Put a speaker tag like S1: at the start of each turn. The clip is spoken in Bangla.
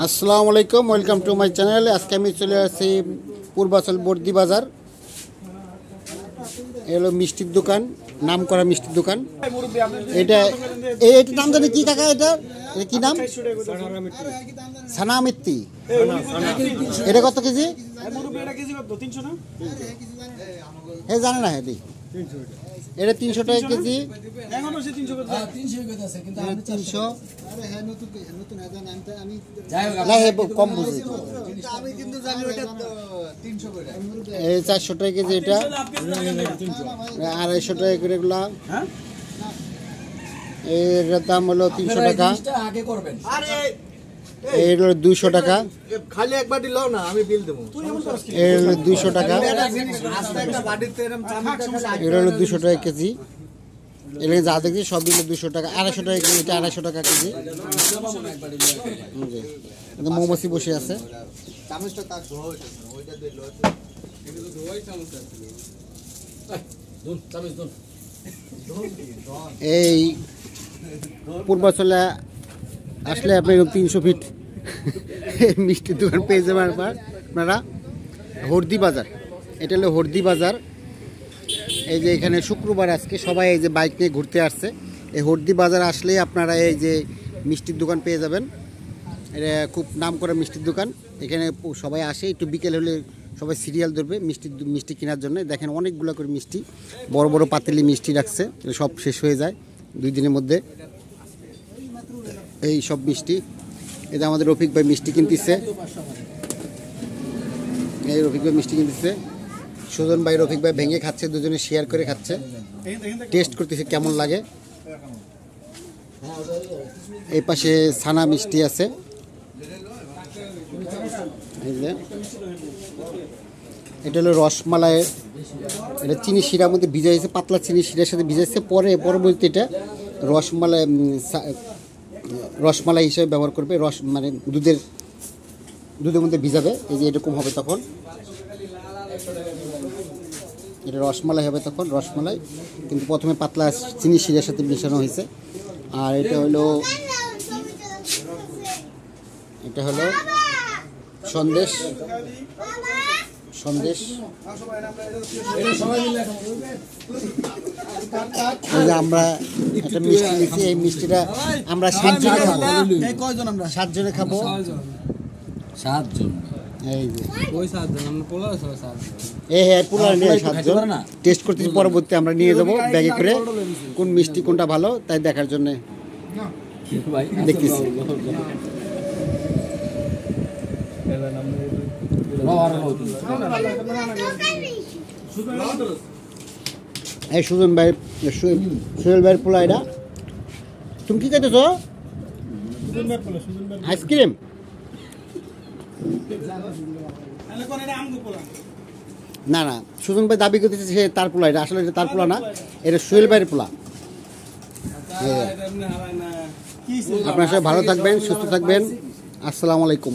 S1: আসসালামু আলাইকুম, ওয়েলকাম টু মাই চ্যানেল। আজকে আমি চলে আসছি পূর্বাচল বর্দি বাজার। এলো মিষ্টির দোকান, নাম করা মিষ্টির দোকান। এটা এইটার নাম জানি কি কাকা? এটা কি নাম? সানা মিত্তি। এটা কত কেজি? হ্যাঁ জানে না, এটি এটা 300 টাকা কেজি। 300 কম বুঝি। 400 টাকা কেজি এটা, 250 টাকা করে এগুলা। এর দাম হলো 300 টাকা। এর হলো 200 টাকা।
S2: খালি একবার দিলাও না, আমি বিল দেবো।
S1: এর হলো 200 টাকা। এর হলো 200 টাকা কেজি। এখানে যা দেখছি সব দিলে 200 টাকা। 250 টাকা কেজি, এটা 250 টাকা কেজি। মৌমাছি বসে আছে। এই পূর্বাচলে আসলে আপনি 300 ফিট মিষ্টির দোকান পেয়ে যাবেন আপনারা। হরদি বাজার, এটা হলো হরদি বাজার। এই যে এখানে শুক্রবার আজকে সবাই এই যে বাইক নিয়ে ঘুরতে আসছে। এই হরদি বাজার আসলেই আপনারা এই যে মিষ্টির দোকান পেয়ে যাবেন। এটা খুব নাম করা মিষ্টির দোকান। এখানে সবাই আসে, একটু বিকেল হলে সবাই সিরিয়াল ধরবে মিষ্টি কেনার জন্য। দেখেন অনেকগুলো করে মিষ্টি, বড় বড় পাতিলি মিষ্টি রাখছে, সব শেষ হয়ে যায় 2 দিনের মধ্যে। এই সব মিষ্টি, এটা আমাদের রফিক ভাই মিষ্টি কিনতেছে। এই রফিক ভাই মিষ্টি কিনতেছে, সুজন ভাই রফিক ভাই ভেঙে খাচ্ছে, দুজনে শেয়ার করে খাচ্ছে, টেস্ট করতেছে কেমন লাগে। এই পাশে ছানা মিষ্টি আছে। এই যে এটা হলো রসমালাই। এটা চিনি শিরার মধ্যে ভিজাইছে, পাতলা চিনি শিরার সাথে ভিজাইছে, পরবর্তী এটা রসমালাই হিসেবে ব্যবহার করবে। মানে দুধের মধ্যে ভিজাবে। এই যে এরকম হবে তখন, এটা রসমালাই হবে তখন। রসমালাই কিন্তু প্রথমে পাতলা চিনি শিরার সাথে মিশানো হয়েছে। আর এটা হলো সন্দেশ। আমরা একটা মিষ্টি নিচ্ছি। এই মিষ্টিটা আমরা 7 জনে খাবো। 7 জনে খাবো।
S3: 7 জন।
S1: এই যে
S3: ওই 7 জন আমরা পোলা আছে 7 জন।
S1: হ্যাঁ পোলা নিয়ে 7 জন টেস্ট করতেছি। পরবর্তী আমরা নিয়ে যাবো ব্যাগে করে কোন মিষ্টি কোনটা ভালো তাই দেখার জন্য দেখতেছি। এই সুজন ভাই, সোহেল ভাইয়ের পোলা। এটা তুমি কি খাইতেছ? আইসক্রিম? না না, সুজন ভাই দাবি করতেছে সে তার পোলা। এটা আসলে এটা তার পোলা না, এটা সোহেল ভাইয়ের পোলা। আপনারা সবাই ভালো থাকবেন, সুস্থ থাকবেন। আসসালামু আলাইকুম।